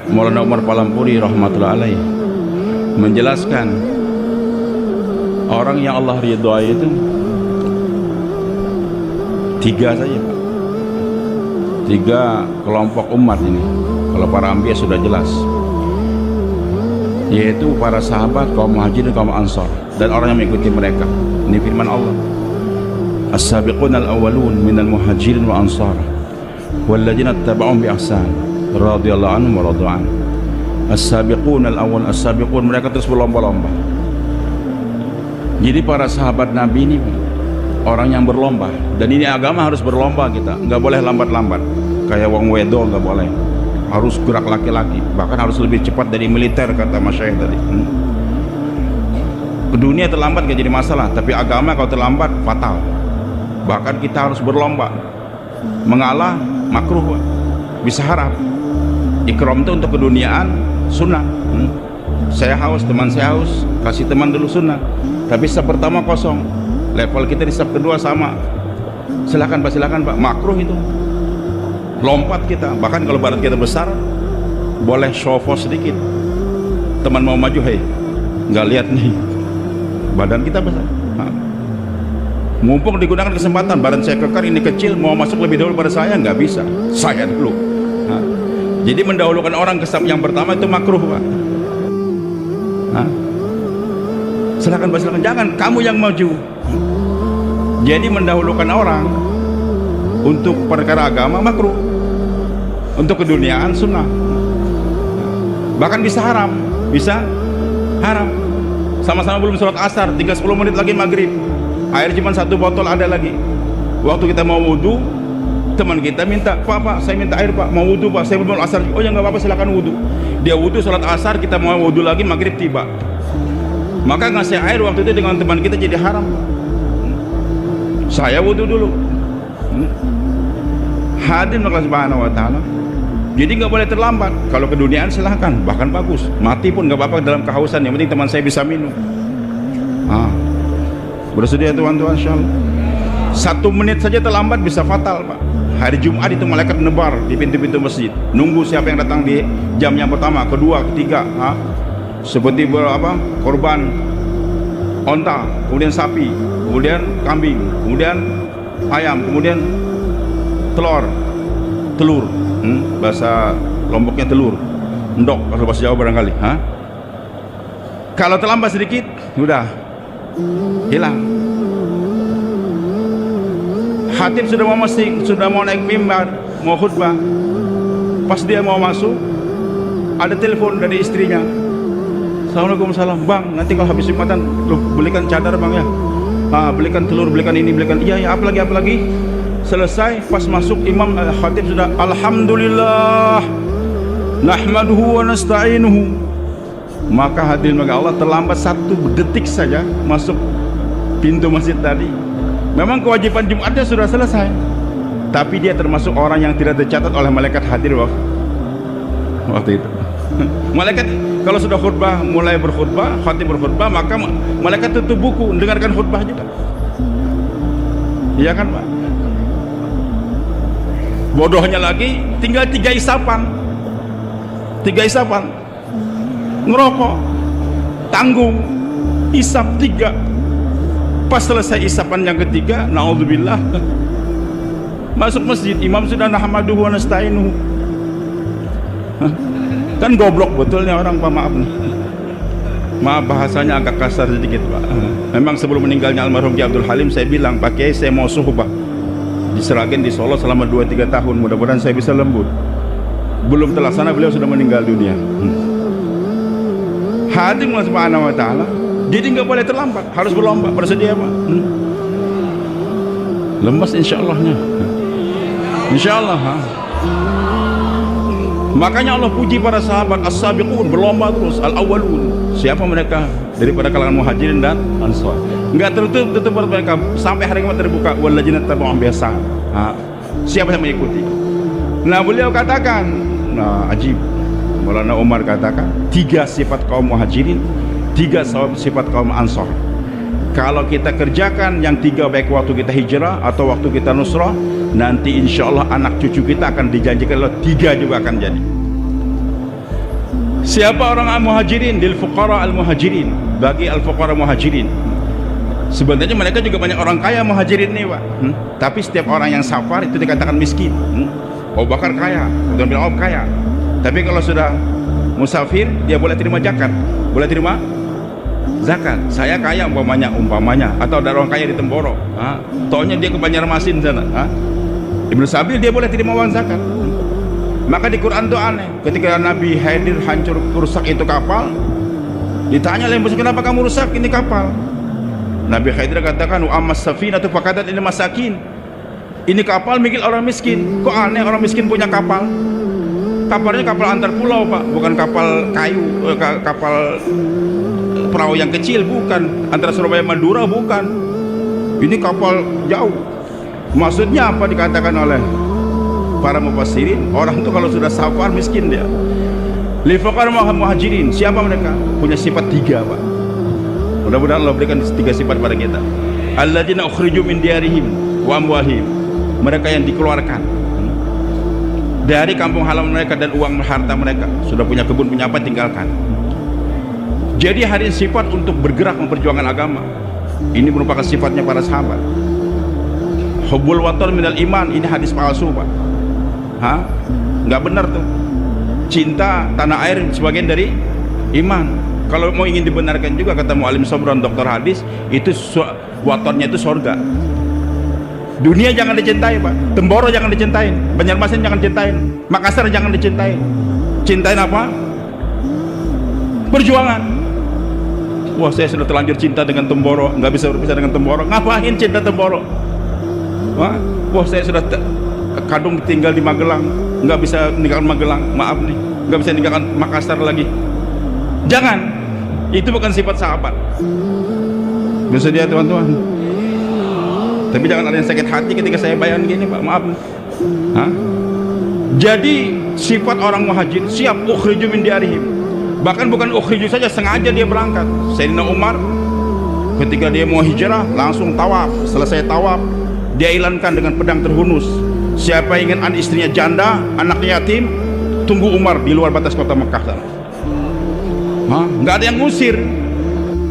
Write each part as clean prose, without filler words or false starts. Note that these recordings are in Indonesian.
Maulana Umar Palampuri rahmatullah alaih menjelaskan orang yang Allah ridhai itu tiga saja Pak, tiga kelompok umat ini. Kalau para anbiya sudah jelas, yaitu para sahabat, kaum muhajirin, kaum ansar, dan orang yang mengikuti mereka. Ini firman Allah, as-sabiqun al-awwalun minal muhajirin wa ansar walladzina ittaba'uhum bi ihsan radhiyallahu anhum wa radu an. As-sabiqun al-awwal, as-sabiqun, mereka terus berlomba-lomba. Jadi para sahabat Nabi ini orang yang berlomba, dan ini agama harus berlomba. Kita nggak boleh lambat-lambat kayak wong wedo, nggak boleh, harus gerak laki-laki, bahkan harus lebih cepat dari militer kata masyayikh tadi. Ke dunia terlambat gak jadi masalah, tapi agama kalau terlambat fatal. Bahkan kita harus berlomba. Mengalah makruh, bisa harap. Ikram itu untuk keduniaan sunnah. Saya haus, teman saya haus, kasih teman dulu sunnah. Tapi sab pertama kosong, level kita di sab kedua sama. Silakan Pak, silakan Pak, makruh itu. Lompat kita, bahkan kalau badan kita besar boleh show off sedikit. Teman mau maju, hei, nggak lihat nih badan kita besar. Mumpung digunakan kesempatan, badan saya kekar, ini kecil, mau masuk lebih dahulu pada saya, nggak bisa, saya dulu. Jadi mendahulukan orang ke saf yang pertama itu makruh Pak. Silakan Pak, silakan, jangan kamu yang maju. Jadi mendahulukan orang untuk perkara agama makruh, untuk keduniaan sunnah. Bahkan bisa haram, bisa haram. Sama-sama belum sholat asar, tinggal 10 menit lagi maghrib, air cuma 1 botol ada lagi. Waktu kita mau wudhu, teman kita minta, Pak, saya minta air Pak, mau wudhu Pak, saya belum asar. Oh ya nggak apa-apa, silakan wudhu. Dia wudhu sholat asar, kita mau wudhu lagi, maghrib tiba. Maka ngasih air waktu itu dengan teman kita jadi haram. Saya wudhu dulu. Hadir Allah Subhanahu wa ta'ala. Jadi nggak boleh terlambat. Kalau keduniaan silahkan, bahkan bagus, mati pun nggak apa-apa dalam kehausan, yang penting teman saya bisa minum. Bersedia tuan-tuan insyaallah. 1 menit saja terlambat bisa fatal Pak. Hari Jumat itu malaikat nebar di pintu-pintu masjid, nunggu siapa yang datang di jam yang pertama, kedua, ketiga. Seperti korban onta, kemudian sapi, kemudian kambing, kemudian ayam, kemudian telur. Bahasa Lomboknya telur, endok kalau bahasa Jawa barangkali. Kalau terlambat sedikit, udah hilang. Khatib sudah mau naik mimbar, mau khutbah. Pas dia mau masuk, ada telepon dari istrinya. Assalamualaikum, salam Bang, nanti kalau habis jumatan lu belikan cadar Bang ya. Belikan telur, belikan ini, belikan. Iya, apa lagi. Selesai, pas masuk imam khatib sudah alhamdulillah nahmaduhu wa nasta'inuhu. Maka hadirin bagi Allah, terlambat 1 detik saja masuk pintu masjid tadi. Memang kewajiban Jumatnya sudah selesai, tapi dia termasuk orang yang tidak tercatat oleh malaikat hadir waktu itu. Malaikat kalau sudah khutbah, mulai berkhutbah, khatib berkhutbah, maka malaikat tutup buku, mendengarkan khutbah juga. Iya kan Pak? Bodohnya lagi, tinggal 3 isapan, ngerokok, tanggung, isap 3. Pas selesai isapan yang ketiga, naudzubillah, masuk masjid, imam sudah nahmaduhu wa nasta'inuhu. Kan goblok betulnya orang Pak, maaf nih. Maaf bahasanya agak kasar sedikit Pak. Memang sebelum meninggalnya almarhum Ki Abdul Halim, saya bilang, Pak Kiai saya mau suhbah di Seragen, di Solo selama 2-3 tahun, mudah-mudahan saya bisa lembut. Belum terlaksana, beliau sudah meninggal dunia. Hadir Allah Subhanahu wa ta'ala. Jadi nggak boleh terlambat, harus berlomba. Bersedia Pak? Lemas insyaallah-nya. Insyaallah. Makanya Allah puji para sahabat as-sabiqun, berlomba terus, al-awwalun. Siapa mereka? Daripada kalangan muhajirin dan ansar. Enggak tertutup mereka sampai hari kiamat terbuka, walladzina tabauhum bi ihsan. Siapa yang mengikuti? Nah, beliau katakan, ajib. Maulana Umar katakan, 3 sifat kaum muhajirin, 3 sifat kaum ansar. Kalau kita kerjakan yang 3 baik waktu kita hijrah atau waktu kita nusrah, nanti insya Allah anak cucu kita akan dijanjikan Allah 3 juga akan jadi. Siapa orang al-muhajirin? Lil fuqara al-muhajirin, bagi al-fuqara muhajirin. Sebenarnya mereka juga banyak orang kaya muhajirin nih Pak, tapi setiap orang yang safar itu dikatakan miskin. Abu Bakar kaya, Abdurrahman bin Auf kaya, tapi kalau sudah musafir dia boleh terima zakat, boleh terima zakat. Saya kaya umpamanya, atau ada orang kaya di Temboro, taunya dia ke Banjarmasin sana, Ibnu Sabil dia boleh terima uang zakat. Maka di Quran itu aneh, ketika Nabi hadir hancur rusak itu kapal, ditanya oleh musuh, kenapa kamu rusak ini kapal? Nabi Khidir katakan, wa ammas safinatu faqadat lil masakin. Ini kapal milik orang miskin. Kok aneh orang miskin punya kapal? Kapalnya kapal antar pulau Pak, bukan kapal kayu, kapal perahu yang kecil, bukan. Antara Surabaya Madura, bukan. Ini kapal jauh. Maksudnya apa dikatakan oleh para mufassirin? Orang itu kalau sudah safar miskin dia. Lil fuqara muhajirin, siapa mereka? Punya sifat 3 Pak. Mudah-mudahan Allah berikan 3 sifat pada kita. Alladzina ukhriju min diyarihim wa amwalihim, mereka yang dikeluarkan dari kampung halaman mereka dan uang harta mereka. Sudah punya kebun, punya apa, tinggalkan. Jadi hari sifat untuk bergerak memperjuangkan agama. Ini merupakan sifatnya para sahabat. Hubbul watan minal iman, ini hadis palsu Pak. Nggak benar tuh. Cinta tanah air sebagian dari iman. Kalau mau ingin dibenarkan juga kata Mu'alim Sobron, dokter hadis, itu watonnya itu sorga. Dunia jangan dicintai Pak, Temboro jangan dicintain, Banjarmasin jangan dicintain, Makassar jangan dicintain. Cintain apa? Perjuangan. Wah, saya sudah terlanjur cinta dengan Temboro, nggak bisa berpisah dengan Temboro. Ngapain cinta Temboro? Wah, saya sudah kadung tinggal di Magelang, nggak bisa meninggalkan Magelang, maaf nih, nggak bisa meninggalkan Makassar lagi. Jangan, itu bukan sifat sahabat. Bersedia teman-teman. Tapi jangan ada yang sakit hati ketika saya bayang gini Pak, maaf. Jadi sifat orang muhajir siap ukhriju min diarihim. Bahkan bukan ukhriju saja, sengaja dia berangkat. Sayyidina Umar ketika dia mau hijrah langsung tawaf. Selesai tawaf dia ilankan dengan pedang terhunus, siapa ingin istrinya janda, anaknya yatim, tunggu Umar di luar batas kota Mekah sana. Nggak ada yang ngusir,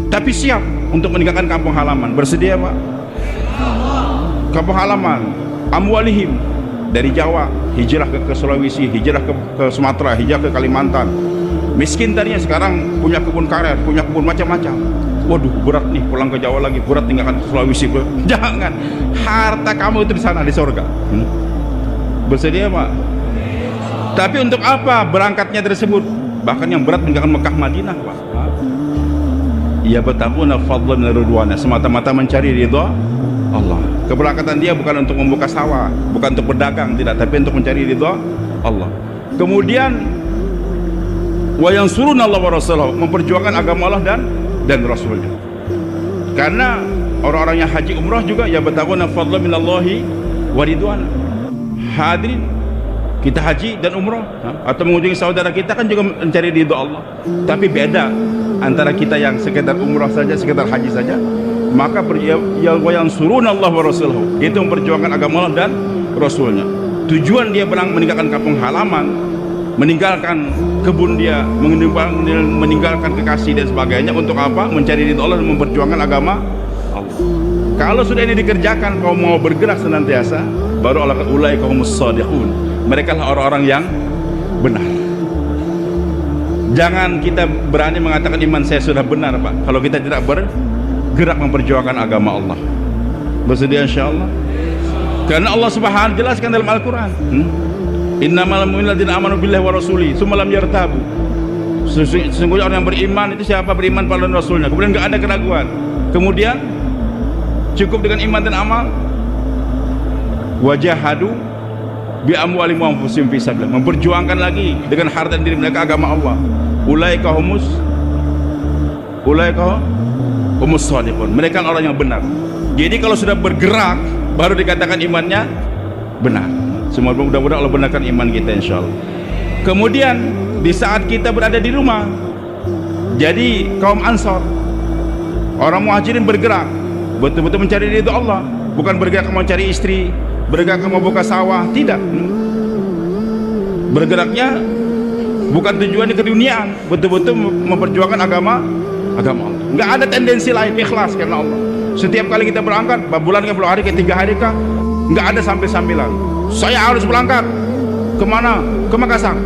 tapi siap untuk meninggalkan kampung halaman. Bersedia Pak? Kampung halaman, amwalihim, dari Jawa hijrah ke Sulawesi, hijrah ke Sumatera, hijrah ke Kalimantan. Miskin tadinya, sekarang punya kebun karet, punya kebun macam-macam. Waduh, berat nih pulang ke Jawa lagi, berat tinggalkan ke Sulawesi. Jangan, harta kamu itu di sana, di surga. Bersedia Pak? Tapi untuk apa berangkatnya tersebut? Bahkan yang berat meninggalkan Mekah Madinah Pak. Ya bataquna fadlan min ridwana, semata-mata mencari ridha Allah. Keberangkatan dia bukan untuk membuka sawah, bukan untuk berdagang, tidak, tapi untuk mencari ridha Allah. Kemudian wa yansuruna Allah wa rasulahu, memperjuangkan agama Allah dan Rasulnya. Karena orang-orang yang haji umrah juga ya bataquna fadlan minallahi wa ridwana. Hadirin, kita haji dan umrah atau mengunjungi saudara kita kan juga mencari ridho Allah. Tapi beda antara kita yang sekedar umrah saja, sekedar haji saja. Maka yang surun Allah wa Rasuluhu, itu memperjuangkan agama Allah dan Rasulnya. Tujuan dia meninggalkan kampung halaman, meninggalkan kebun dia, meninggalkan kekasih dan sebagainya. Untuk apa? Mencari ridho Allah dan memperjuangkan agama Allah. Kalau sudah ini dikerjakan, kau mau bergerak senantiasa, baru Allah kata ulaika humus shadiqun, mereka lah orang-orang yang benar. Jangan kita berani mengatakan iman saya sudah benar Pak, kalau kita tidak bergerak memperjuangkan agama Allah. Bersedia insyaallah? Karena Allah Subhanahu jelaskan dalam Al-Quran, innamal mu'minuna alladzina amanu billahi wa rasuli tsumma lam yartabu. Sesungguhnya orang yang beriman itu siapa? Beriman pada Rasulnya, kemudian enggak ada keraguan, kemudian cukup dengan iman dan amal. Wajahadu bi amwalihim wa anfusihim fi sabilillah, memperjuangkan lagi dengan harta dan diri mereka agama Allah. Ulaika humus shadiqun, mereka orang yang benar. Jadi kalau sudah bergerak baru dikatakan imannya benar. Semua mudah-mudahan Allah benarkan iman kita insyaallah. Kemudian di saat kita berada di rumah, jadi kaum Ansor, orang muhajirin bergerak betul-betul mencari ridho Allah, bukan bergerak mencari istri, bergerak mau buka sawah, tidak. Bergeraknya Bukan tujuannya keduniaan, betul-betul memperjuangkan agama Allah. Nggak ada tendensi lain, ikhlas karena Allah. Setiap kali kita berangkat, bulan ke 10 hari ke 3 hari kah, nggak ada sambil-sambilan. Saya harus berangkat kemana? Ke Makassar,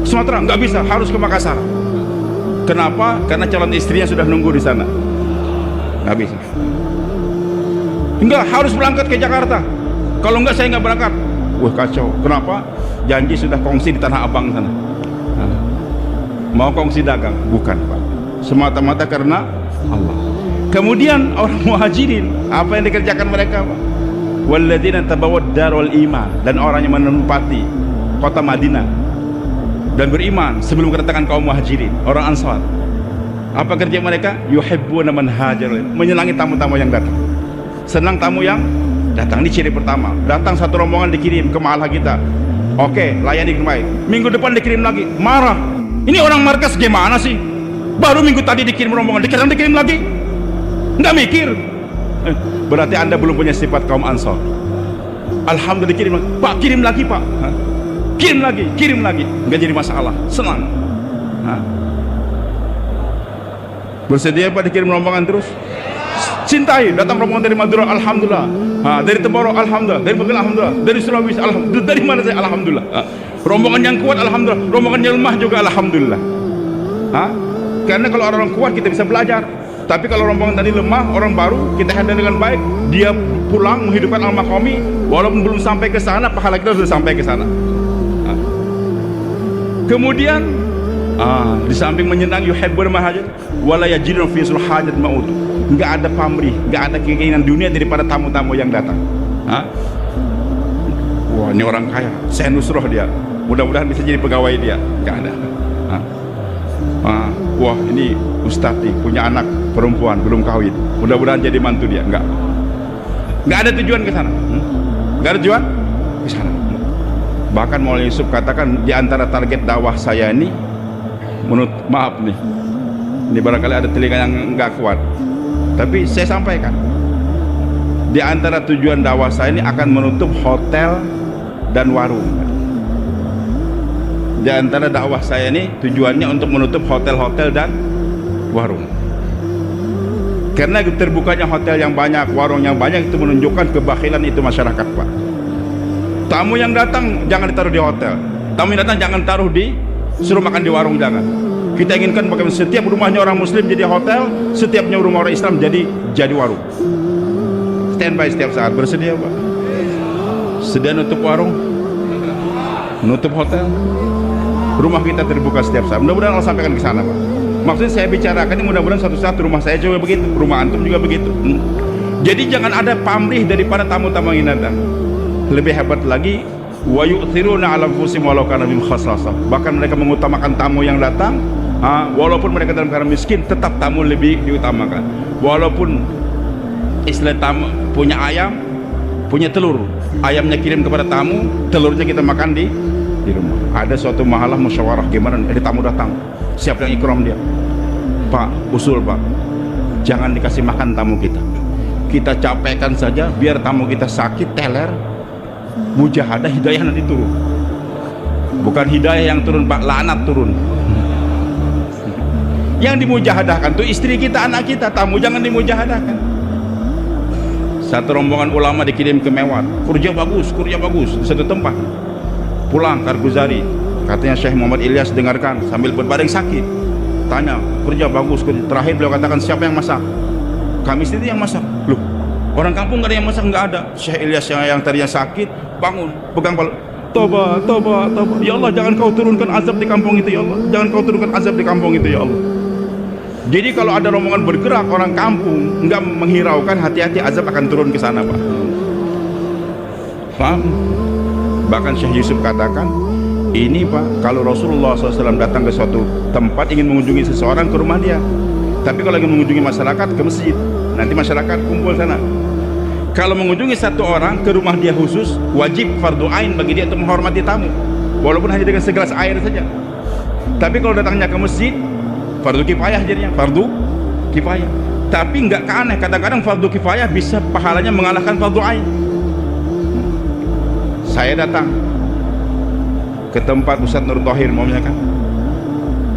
Sumatera, nggak bisa, harus ke Makassar. Kenapa? Karena calon istrinya sudah nunggu di sana. Nggak bisa. Enggak, harus berangkat ke Jakarta. Kalau enggak saya nggak berangkat. Wah, kacau. Kenapa? Janji sudah kongsi di Tanah Abang sana. Nah, mau kongsi dagang? Bukan, Pak. Semata-mata karena Allah. Kemudian orang muhajirin, apa yang dikerjakan mereka, Pak? Walladzina tabawwad darul iman, dan orang yang menempati kota Madinah dan beriman sebelum kedatangan kaum muhajirin, orang Ansar. Apa kerja mereka? Yuhibbuna man hajar, menyenangi tamu-tamu yang datang. Senang tamu yang datang. Ini ciri pertama. Datang satu rombongan dikirim ke mahalah kita, oke, layani dengan baik. Minggu depan dikirim lagi, marah. Ini orang markas gimana sih? Baru minggu tadi dikirim rombongan, dikirim lagi, nggak mikir. Berarti anda belum punya sifat kaum Ansar. Alhamdulillah dikirim lagi, Pak, kirim lagi, Pak. Kirim lagi, nggak jadi masalah, senang. Bersedia Pak dikirim rombongan terus? Cintai. Datang rombongan dari Madura, alhamdulillah. Dari Temboro, alhamdulillah. Dari Bogor, alhamdulillah. Dari Sulawesi, alhamdulillah. Dari mana saya, alhamdulillah. Rombongan yang kuat, alhamdulillah. Rombongan yang lemah juga, alhamdulillah. Karena kalau orang kuat kita bisa belajar. Tapi kalau rombongan tadi lemah, orang baru, kita handle dengan baik, dia pulang menghidupkan al-maqami, walaupun belum sampai ke sana, pahala kita sudah sampai ke sana. Kemudian di samping menyenang, yuhibbul mahajir wala yajidun fi sulhajat ma'ud. Enggak ada pamrih, enggak ada keinginan dunia daripada tamu-tamu yang datang. Wah, ini orang kaya, saya nusroh dia, mudah-mudahan bisa jadi pegawai dia. Enggak ada. Wah, ini ustadz nih, punya anak perempuan belum kawin, mudah-mudahan jadi mantu dia. Enggak ada tujuan ke sana. Enggak ada tujuan ke sana. Bahkan Maulana Yusuf katakan, di antara target dakwah saya ini, menurut, maaf nih, ini barangkali ada telinga yang enggak kuat, tapi saya sampaikan, di antara tujuan dakwah saya ini akan menutup hotel dan warung. Di antara dakwah saya ini tujuannya untuk menutup hotel-hotel dan warung. Karena terbukanya hotel yang banyak, warung yang banyak, itu menunjukkan kebakhilan itu masyarakat, Pak. Tamu yang datang jangan ditaruh di hotel, tamu yang datang jangan taruh di, suruh makan di warung, jangan. Kita inginkan bagaimana setiap rumahnya orang muslim jadi hotel, setiapnya rumah orang Islam jadi warung. Standby setiap saat. Bersedia, Pak? Sedia nutup warung, nutup hotel, rumah kita terbuka setiap saat. Mudah-mudahan Allah sampaikan ke sana, Pak. Maksudnya saya bicarakan ini, mudah-mudahan suatu saat rumah saya juga begitu, rumah antum juga begitu. Jadi jangan ada pamrih daripada tamu-tamu yang datang. Lebih hebat lagi, wa yu'thiruna 'ala anfusihim walau kana bihim khassasah. Bahkan mereka mengutamakan tamu yang datang, walaupun mereka dalam keadaan miskin, tetap tamu lebih diutamakan. Walaupun istilah tamu punya ayam, punya telur, ayamnya kirim kepada tamu, telurnya kita makan di rumah. Ada suatu mahalah musyawarah, gimana ada tamu datang, siapa yang ikram dia? Pak, usul Pak, jangan dikasih makan tamu kita capekkan saja, biar tamu kita sakit, teler, mujahadah, hidayah nanti turun. Bukan hidayah yang turun, Pak, laknat turun. Yang dimujahadahkan tuh istri kita, anak kita, tamu jangan dimujahadahkan. Satu rombongan ulama dikirim ke Mewat, kurja bagus di satu tempat. Pulang Karguzari, katanya Syekh Muhammad Ilyas dengarkan sambil berbaring sakit, tanya, kerja bagus. Terakhir beliau katakan, siapa yang masak? Kami sendiri yang masak. Loh, orang kampung gak ada yang masak? Nggak ada. Syekh Ilyas yang tadinya sakit bangun, pegang kepala, toba, ya Allah, jangan kau turunkan azab di kampung itu, ya Allah, jangan kau turunkan azab di kampung itu, ya Allah. Jadi kalau ada rombongan bergerak orang kampung nggak menghiraukan, hati-hati, azab akan turun ke sana, Pak. Paham? Bahkan Syekh Yusuf katakan, ini Pak, kalau Rasulullah SAW datang ke suatu tempat ingin mengunjungi seseorang, ke rumah dia. Tapi kalau ingin mengunjungi masyarakat, ke masjid, nanti masyarakat kumpul sana. Kalau mengunjungi satu orang ke rumah dia khusus, wajib fardu ain bagi dia untuk menghormati tamu, walaupun hanya dengan segelas air saja. Tapi kalau datangnya ke masjid, fardu kifayah jadinya, fardu kifayah. Tapi nggak aneh, kadang-kadang fardu kifayah bisa pahalanya mengalahkan fardu ain. Saya datang ke tempat Ustadz Nur Thohir maunya kan,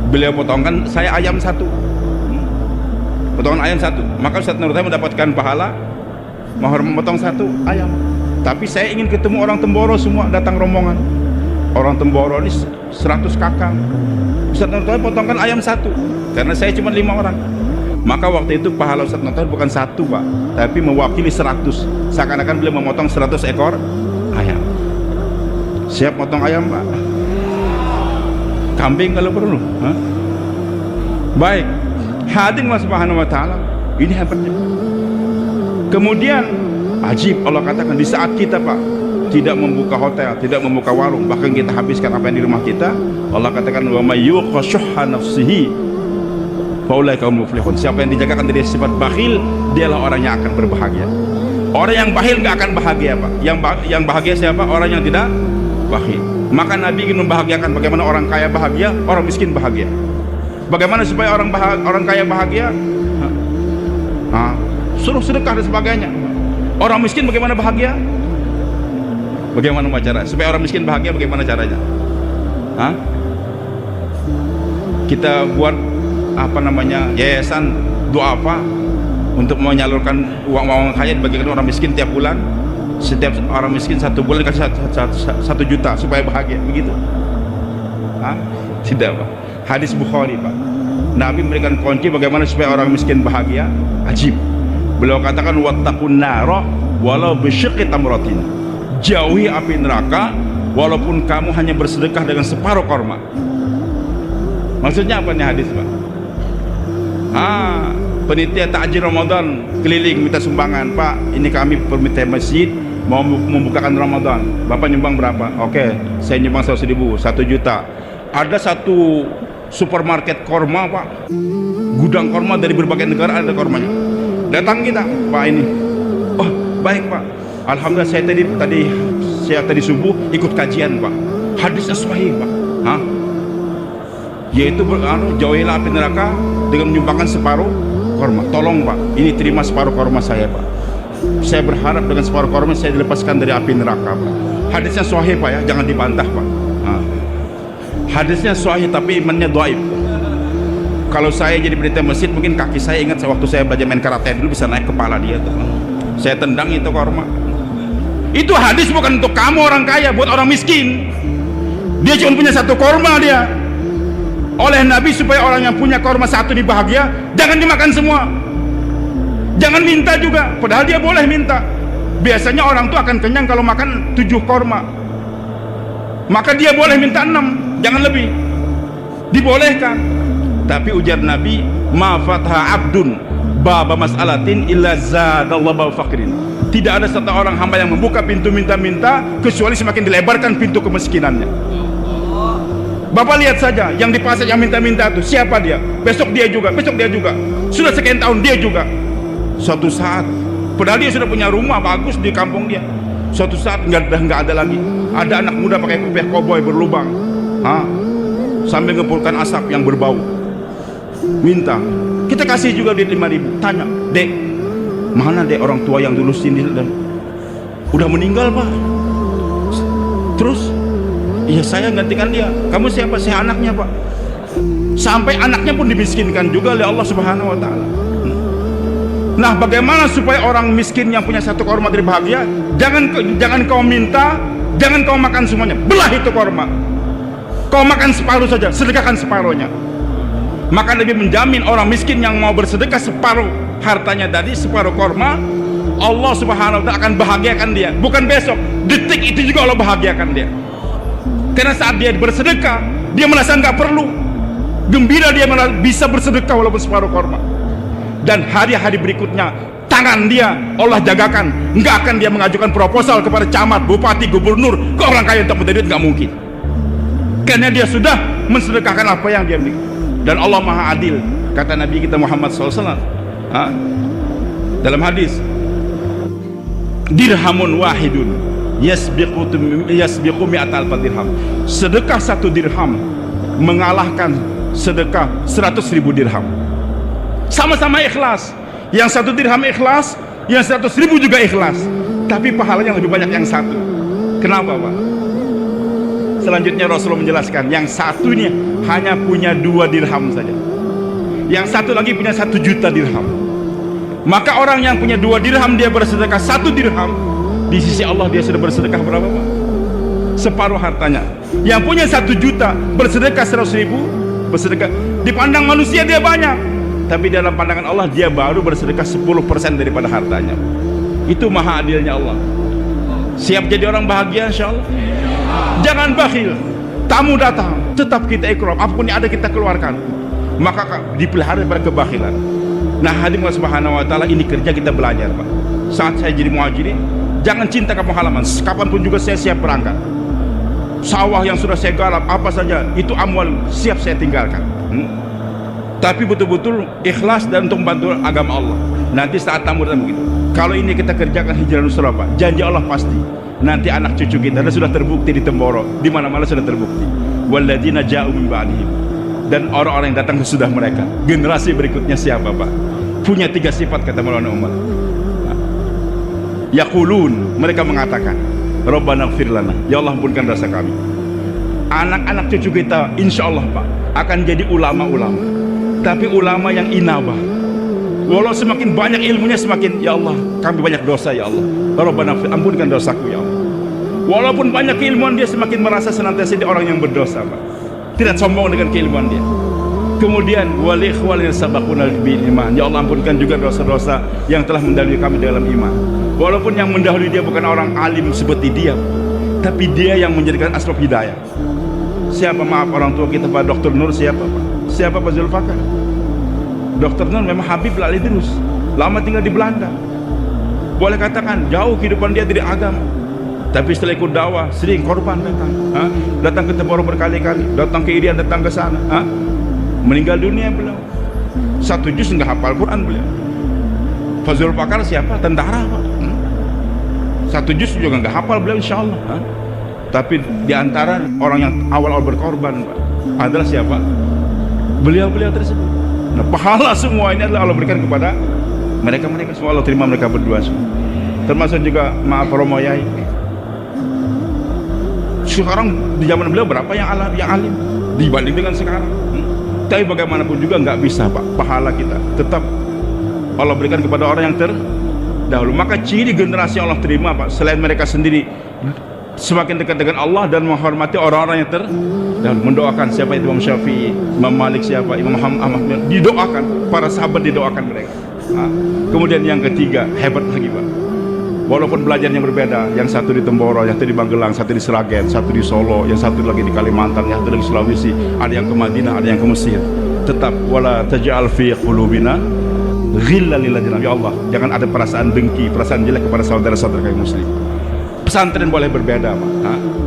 beliau potongkan saya ayam satu, potongan ayam satu, maka Ustadz Nur Thohir mendapatkan pahala memotong satu ayam. Tapi saya ingin ketemu orang Temboro semua, datang rombongan orang Temboro ini 100 kakak. Ustadz Nur Thohir potongkan ayam satu karena saya cuma 5 orang. Maka waktu itu pahala Ustadz Nur Thohir bukan satu Pak, tapi mewakili 100, seakan-akan beliau memotong 100 ekor ayam. Siap potong ayam Pak? Kambing kalau perlu. Hah? Baik, hadirin Allah Subhanahu wa Ta'ala, ini hebatnya. Kemudian ajib, Allah katakan di saat kita Pak tidak membuka hotel, tidak membuka warung, bahkan kita habiskan apa yang di rumah kita, Allah katakan wa may yuqa syuhha nafsihi faulaika humul muflihun. Siapa yang dijagakan dari sifat bakhil, dialah orang yang akan berbahagia. Orang yang bakhil nggak akan bahagia Pak. Yang bahagia siapa? Orang yang tidak bakhil. Maka Nabi ingin membahagiakan bagaimana orang kaya bahagia, orang miskin bahagia. Bagaimana supaya orang kaya bahagia? Suruh sedekah dan sebagainya. Orang miskin bagaimana bahagia? Bagaimana cara supaya orang miskin bahagia? Bagaimana caranya? Kita buat apa namanya, yayasan doa apa untuk menyalurkan uang kaya dibagikan orang miskin tiap bulan. Setiap orang miskin 1 bulan kasih 1 juta supaya bahagia, begitu? Tidak Pak. Hadis Bukhari Pak, Nabi memberikan kunci bagaimana supaya orang miskin bahagia. Ajib, beliau katakan wattaqun nara walau bisyiqqi tamratin. Jauhi api neraka walaupun kamu hanya bersedekah dengan separuh korma. Maksudnya apa nih hadis Pak? Penitia takjil Ramadan keliling minta sumbangan, Pak ini kami permintaan masjid mau membukakan Ramadan, Bapak nyumbang berapa? Oke, saya nyumbang 100.000, 1 juta. Ada satu supermarket korma Pak, gudang korma dari berbagai negara ada kormanya. Datang kita, Pak ini, oh baik Pak, alhamdulillah saya tadi subuh ikut kajian Pak, hadisnya sahih Pak, yaitu jauhilah api neraka dengan menyumbangkan separuh korma. Tolong Pak, ini terima separuh korma saya Pak, saya berharap dengan separuh korma saya dilepaskan dari api neraka Pak. Hadisnya sahih Pak ya, jangan dibantah Pak. Hadisnya sahih tapi imannya dhaif. Kalau saya jadi penitia masjid, mungkin kaki saya ingat waktu saya belajar main karate dulu bisa naik kepala dia tuh. Saya tendang itu korma. Itu hadis bukan untuk kamu orang kaya, buat orang miskin. Dia cuma punya 1 korma dia. Oleh Nabi supaya orang yang punya korma 1 dibahagia, jangan dimakan semua, jangan minta juga, padahal dia boleh minta. Biasanya orang tuh akan kenyang kalau makan 7 korma, maka dia boleh minta 6, jangan lebih, dibolehkan. Tapi ujar Nabi, ma fatha abdun baba mas'alatin illa zadallahu baba faqrin. Tidak ada satu orang hamba yang membuka pintu minta-minta kecuali semakin dilebarkan pintu kemiskinannya. Bapak lihat saja yang di pasar yang minta-minta itu siapa dia? Besok dia juga, besok dia juga. Sudah sekian tahun dia juga. Suatu saat, padahal dia sudah punya rumah bagus di kampung dia. Suatu saat nggak ada lagi. Ada anak muda pakai kopiah koboi berlubang, sambil ngepulkan asap yang berbau. Minta, kita kasih juga duit 5.000. Tanya, Dek, mana Dek orang tua yang dulu sini udah meninggal Pak? Terus? Iya saya gantikan dia. Kamu siapa? Saya anaknya Pak. Sampai anaknya pun dimiskinkan juga oleh Allah Subhanahu wa Ta'ala. Nah bagaimana supaya orang miskin yang punya 1 korma berbahagia? Jangan kau minta, jangan kau makan semuanya, belah itu korma. Kau makan separuh saja, sedekahkan separuhnya. Maka Nabi menjamin orang miskin yang mau bersedekah separuh hartanya tadi, separuh korma, Allah Subhanahu wa Ta'ala akan bahagiakan dia. Bukan besok, detik itu juga Allah bahagiakan dia. Karena saat dia bersedekah, dia merasa nggak perlu, gembira dia bisa bersedekah walaupun separuh korma. Dan hari-hari berikutnya tangan dia Allah jagakan, nggak akan dia mengajukan proposal kepada camat, bupati, gubernur ke orang kaya untuk minta duit, nggak mungkin. Karena dia sudah mensedekahkan apa yang dia miliki. Dan Allah Maha Adil, kata Nabi kita Muhammad SAW dalam hadis, dirhamun wahidun yasbiqu mi'atal dirham. Sedekah 1 dirham mengalahkan sedekah 100.000 dirham. Sama-sama ikhlas. Yang 1 dirham ikhlas, yang 100.000 juga ikhlas. Tapi pahalanya lebih banyak yang 1. Kenapa Pak? Selanjutnya Rasulullah menjelaskan, yang satu ini hanya punya 2 dirham saja, yang satu lagi punya 1 juta dirham. Maka orang yang punya 2 dirham dia bersedekah 1 dirham, di sisi Allah dia sudah bersedekah berapa Pak? Separuh hartanya. Yang punya 1 juta bersedekah 100.000, bersedekah. Dipandang manusia dia banyak, tapi dalam pandangan Allah dia baru bersedekah 10% daripada hartanya. Itu maha adilnya Allah. Siap jadi orang bahagia insyaallah. Jangan bakhil. Tamu datang, tetap kita ikram, apapun yang ada kita keluarkan. Maka dipelihara daripada kebakhilan. Nah, hadirin Allah Subhanahu wa taala, ini kerja kita belajar, Pak. Saat saya jadi muhajirin, jangan cinta kampung halaman. Kapanpun juga saya siap berangkat. Sawah yang sudah saya garap, apa saja itu amwal siap saya tinggalkan. Tapi betul-betul ikhlas dan untuk membantu agama Allah. Nanti saat tamu datang begitu, kalau ini kita kerjakan hijrah nusrah Pak, janji Allah pasti nanti anak cucu kita, dan sudah terbukti di Temboro, di mana-mana sudah terbukti. Walladzina ja'u min ba'dihim, dan orang-orang yang datang sesudah mereka, generasi berikutnya siapa Pak? Punya 3 sifat kata Maulana Umar. Yaqulun, mereka mengatakan, Rabbana ighfir lana, ya Allah ampunkan dosa kami. Anak-anak cucu kita insya Allah Pak akan jadi ulama-ulama, tapi ulama yang inabah. Walau semakin banyak ilmunya, semakin ya Allah kami banyak dosa ya Allah, Rabbana ighfir, ampunkan dosaku ya Allah. Walaupun banyak keilmuan dia, semakin merasa senantiasa dia orang yang berdosa Pak, tidak sombong dengan keilmuan dia. Kemudian wal ikhwal yang sabaquna bil iman, ya Allah ampunkan juga dosa-dosa yang telah mendahului kami dalam iman. Walaupun yang mendahului dia bukan orang alim seperti dia, tapi dia yang menjadikan asbab hidayah. Siapa maaf orang tua kita Pak Dr. Nur, siapa Pak? Siapa Pak Zulfakar? Dr. Nur memang Habib Lali Idrus, lama tinggal di Belanda. Boleh katakan jauh kehidupan dia dari agama, tapi setelah ikut dakwah sering korban datang ke Temboro berkali-kali, datang ke Irian, datang ke sana. Meninggal dunia beliau, 1 juz nggak hafal Quran beliau. Fazul Fakar siapa? Tentara Pak. 1 juz juga nggak hafal beliau insyaallah. Tapi diantara orang yang awal-awal berkorban Pak adalah siapa? Beliau-beliau tersebut. Nah, pahala semua ini adalah Allah berikan kepada mereka semua. Allah terima mereka berdua semua. Termasuk juga maaf Romo Yai. Sekarang di zaman beliau berapa yang alim dibanding dengan sekarang? Tapi bagaimanapun juga nggak bisa Pak, pahala kita tetap Allah berikan kepada orang yang terdahulu. Maka ciri generasi Allah terima Pak, selain mereka sendiri semakin dekat dengan Allah dan menghormati orang-orang yang terdahulu, mendoakan siapa itu Imam Syafi'i, Imam Malik, siapa Imam Ahmad, didoakan, para sahabat didoakan mereka. Kemudian yang ketiga hebat lagi Pak, walaupun belajarnya berbeda, yang satu di Temboro, yang satu di Magelang, satu di Sragen, satu di Solo, yang satu lagi di Kalimantan, yang satu lagi Sulawesi, ada yang ke Madinah, ada yang ke Mesir, tetap wala taj'al fi qulubina ghillan lil ladzina, ya Allah jangan ada perasaan dengki, perasaan jelek kepada saudara-saudara kami muslim. Pesantren boleh berbeda Pak,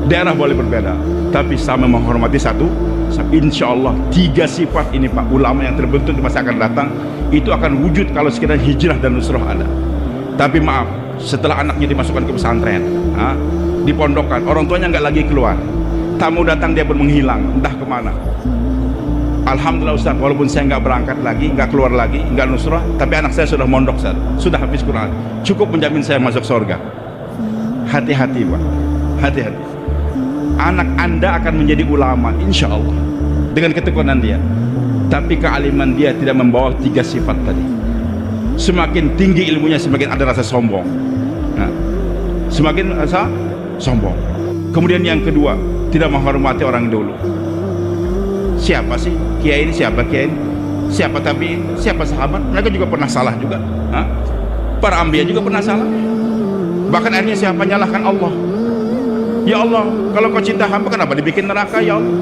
daerah boleh berbeda, tapi sama menghormati satu. Insya Allah 3 sifat ini Pak, ulama yang terbentuk di masa akan datang itu akan wujud kalau sekiranya hijrah dan nusrah ada. Tapi maaf, setelah anaknya dimasukkan ke pesantren, dipondokkan, orang tuanya nggak lagi keluar, tamu datang dia pun menghilang entah kemana. Alhamdulillah Ustaz, walaupun saya nggak berangkat lagi, nggak keluar lagi, nggak nusrah, tapi anak saya sudah mondok Ustaz, sudah habis Quran, cukup menjamin saya masuk surga. Hati-hati Pak, hati-hati. Anak Anda akan menjadi ulama insya Allah dengan ketekunan dia, tapi kealiman dia tidak membawa 3 sifat tadi. Semakin tinggi ilmunya, semakin ada rasa sombong. Semakin rasa sombong. Kemudian yang kedua, tidak menghormati orang dulu. Siapa sih kiai ini? Siapa kiai ini? Siapa tabi'in? Siapa sahabat? Mereka juga pernah salah juga. Para anbiya juga pernah salah. Bahkan akhirnya siapa nyalahkan Allah? Ya Allah, kalau kau cinta hamba kenapa dibikin neraka ya Allah?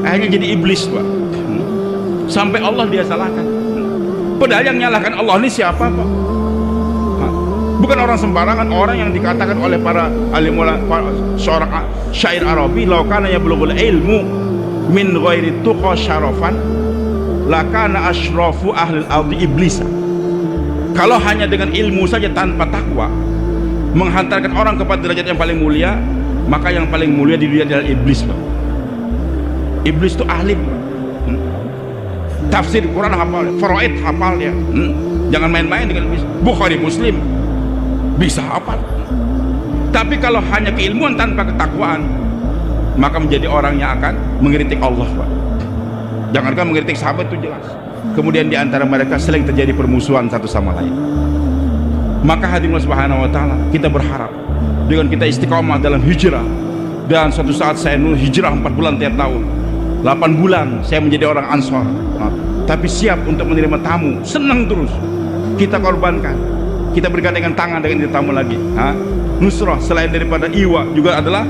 Akhirnya jadi iblis Pak. Sampai Allah dia salahkan. Padahal yang nyalahkan Allah ini siapa Pak? Bukan orang sembarangan, orang yang dikatakan oleh para alim ulama, seorang syair Arabi, laukana yablughul ilmu min ghairi tuqa syarafan lakana asyrafu ahlil ardi iblisa. Kalau hanya dengan ilmu saja tanpa takwa menghantarkan orang kepada derajat yang paling mulia, maka yang paling mulia di dunia adalah iblis Pak. Iblis itu alim, tafsir Quran hafal, faraid hafal dia. Jangan main-main dengan iblis. Bukhari Muslim bisa hafal. Tapi kalau hanya keilmuan tanpa ketakwaan, maka menjadi orang yang akan mengkritik Allah, Pak. Jangankan mengkritik sahabat itu jelas. Kemudian di antara mereka sering terjadi permusuhan satu sama lain. Maka hadirin Subhanahu wa taala, kita berharap dengan kita istiqomah dalam hijrah, dan suatu saat saya hijrah 4 bulan tiap tahun, 8 bulan saya menjadi orang Ansor, tapi siap untuk menerima tamu, senang terus kita korbankan, kita bergandengan tangan dengan tamu lagi. Nusrah selain daripada iwa juga adalah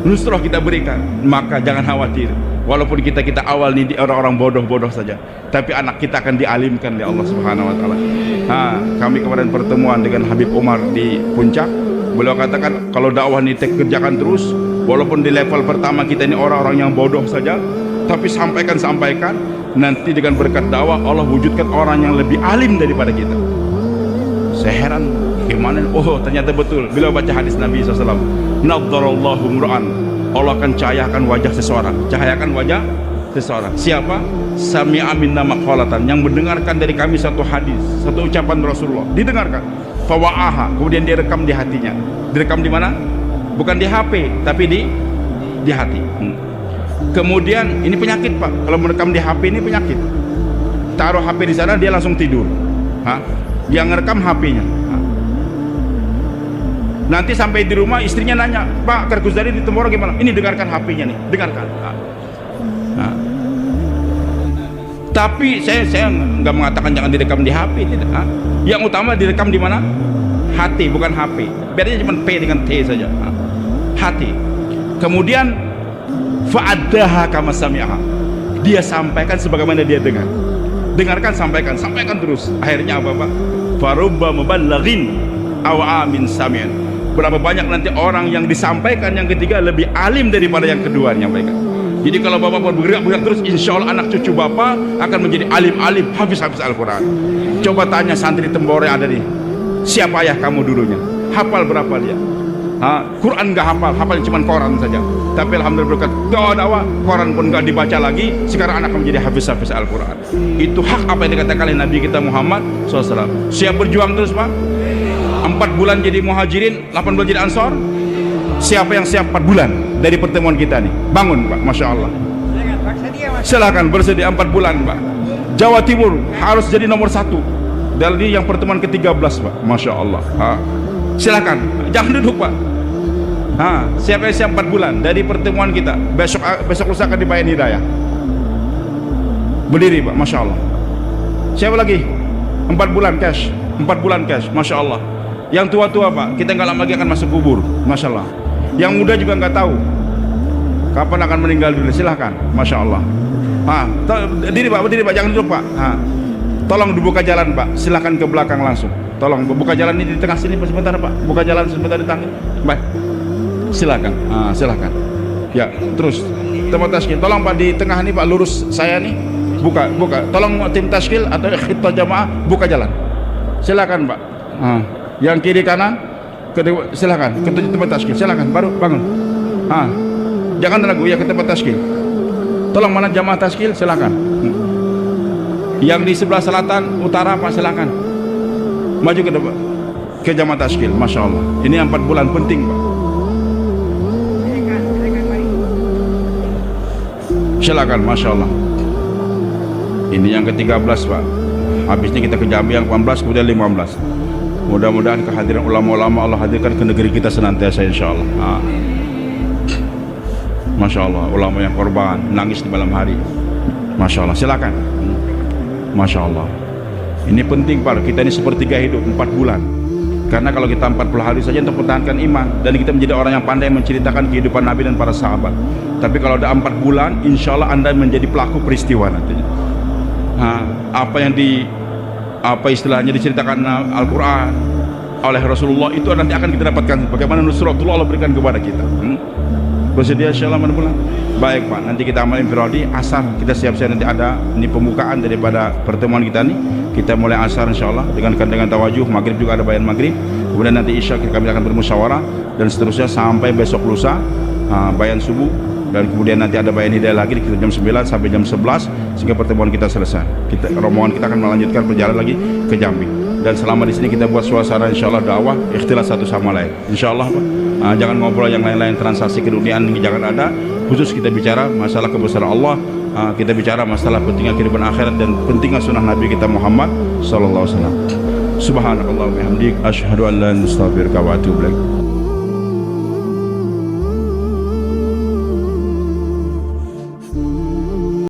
nusrah kita berikan. Maka jangan khawatir, walaupun kita awal ini orang-orang bodoh-bodoh saja, tapi anak kita akan dialimkan oleh Allah Subhanahu wa taala. Kami kemarin pertemuan dengan Habib Umar di Puncak, beliau katakan kalau dakwah ini kerjakan terus, walaupun di level pertama kita ini orang-orang yang bodoh saja, tapi sampaikan, nanti dengan berkat dakwah Allah wujudkan orang yang lebih alim daripada kita. Saya heran gimana, ternyata betul. Beliau baca hadis Nabi SAW, nadharallahu mur'an, Allah akan cahayakan wajah seseorang, siapa? Sami'a minna maqalatan, yang mendengarkan dari kami satu hadis, satu ucapan Rasulullah, didengarkan, fawa'aha, kemudian direkam di hatinya. Direkam di mana? Bukan di HP, tapi di hati. Kemudian ini penyakit, Pak, kalau merekam di HP ini penyakit. Taruh HP di sana, dia langsung tidur. Yang ngerekam HP-nya. Nanti sampai di rumah istrinya nanya, Pak, Karkuzari di Temboro gimana? Ini dengarkan HP-nya nih, dengarkan. Tapi saya nggak mengatakan jangan direkam di HP, tidak. Yang utama direkam di mana? Hati, bukan HP. Bedanya cuma P dengan T saja. Hati. Kemudian fa'addaha kama sami'aha, dia sampaikan sebagaimana dia dengar. Dengarkan, sampaikan terus. Akhirnya apa, Pak? Farubba muballighin aw amin sami'an. Berapa banyak nanti orang yang disampaikan yang ketiga lebih alim daripada yang kedua menyampaikan. Jadi kalau Bapak bergerak terus, insya Allah anak cucu Bapak akan menjadi alim-alim, hafiz Al-Quran. Coba tanya santri Temboro yang ada nih, siapa ayah kamu dulunya? Hafal berapa dia? Quran nggak hafal cuma koran saja. Tapi alhamdulillah berkat dakwah, koran pun nggak dibaca lagi. Sekarang anak menjadi hafiz Al-Quran. Itu hak apa yang dikatakan oleh Nabi kita Muhammad SAW. Siap berjuang terus, Pak? 4 bulan jadi muhajirin, 8 bulan jadi ansor. Siapa yang siap 4 bulan dari pertemuan kita nih? Bangun, Pak, Masya Allah. Silakan bersedia 4 bulan, Pak. Jawa Timur harus jadi nomor 1 dari yang pertemuan ke-13, Pak. Masya Allah. Silakan, jangan duduk, Pak. Siapa yang siap 4 bulan dari pertemuan kita? Besok lusa akan dibayar hidayah. Berdiri, Pak, Masya Allah. Siapa lagi? 4 bulan cash, 4 bulan cash, Masya Allah. Yang tua-tua, Pak, kita nggak lama lagi akan masuk kubur, Masya Allah. Yang muda juga nggak tahu kapan akan meninggal dunia. Silahkan, Masya Allah. Berdiri, Pak, jangan duduk, Pak. Tolong dibuka jalan, Pak. Silahkan ke belakang langsung. Tolong buka jalan ini di tengah sini, sebentar, Pak. Buka jalan sebentar di tengah. Baik. Silakan. Silakan. Ya, terus tempat tashkil. Tolong, Pak, di tengah ini, Pak, lurus saya nih. Buka. Tolong tim tashkil atau khitbah jamaah buka jalan. Silakan, Pak. Yang kiri kanan, silakan ke tempat tashkil. Silakan, baru bangun. Jangan ragu ya, ke tempat tashkil. Tolong mana jamaah tashkil, silakan. Yang di sebelah selatan utara, Pak, silakan. Maju ke depan ke jamaah tashkil. Masya Allah. Ini 4 bulan penting, Pak. Silakan, Masya Allah. Ini yang ke-13, Pak. Habisnya kita ke Jambi yang 14, kemudian 15. Mudah-mudahan kehadiran ulama-ulama Allah hadirkan ke negeri kita senantiasa, insya Allah. Masya Allah, ulama yang korban nangis di malam hari. Masya Allah, silakan. Masya Allah. Ini penting, Pak. Kita ini sepertiga hidup 4 bulan. Karena kalau kita 40 hari saja untuk mempertahankan iman, dan kita menjadi orang yang pandai menceritakan kehidupan Nabi dan para sahabat. Tapi kalau ada 4 bulan, insya Allah Anda menjadi pelaku peristiwa nantinya. Apa istilahnya diceritakan Al-Quran oleh Rasulullah itu nanti akan kita dapatkan. Bagaimana nusratullah Allah berikan kepada kita. Bersedia insya Allah mana bulan? Baik, Pak, nanti kita amal infiradi asar. Kita siap-siap, nanti ada ini pembukaan daripada pertemuan kita nih. Kita mulai asar insya Allah dengan kandangan tawajuh. Maghrib juga ada bayan maghrib. Kemudian nanti isya kami akan bermusyawarah, dan seterusnya sampai besok lusa bayan subuh. Dan kemudian nanti ada bayan hidayah lagi di jam 9 sampai jam 11 sehingga pertemuan kita selesai. Rombongan kita akan melanjutkan perjalanan lagi ke Jambi. Dan selama di sini kita buat suasana insyaallah dakwah ikhtilas satu sama lain insyaallah Pak. Jangan ngobrol yang lain-lain, transaksi keduniaan ini jangan ada. Khusus kita bicara masalah kebesaran Allah, kita bicara masalah pentingnya kehidupan akhirat dan pentingnya sunnah Nabi kita Muhammad sallallahu alaihi wasallam. Subhanakallah wa bihamdik asyhadu an la ilaha illa anta astaghfiruka wa atubu ilaik.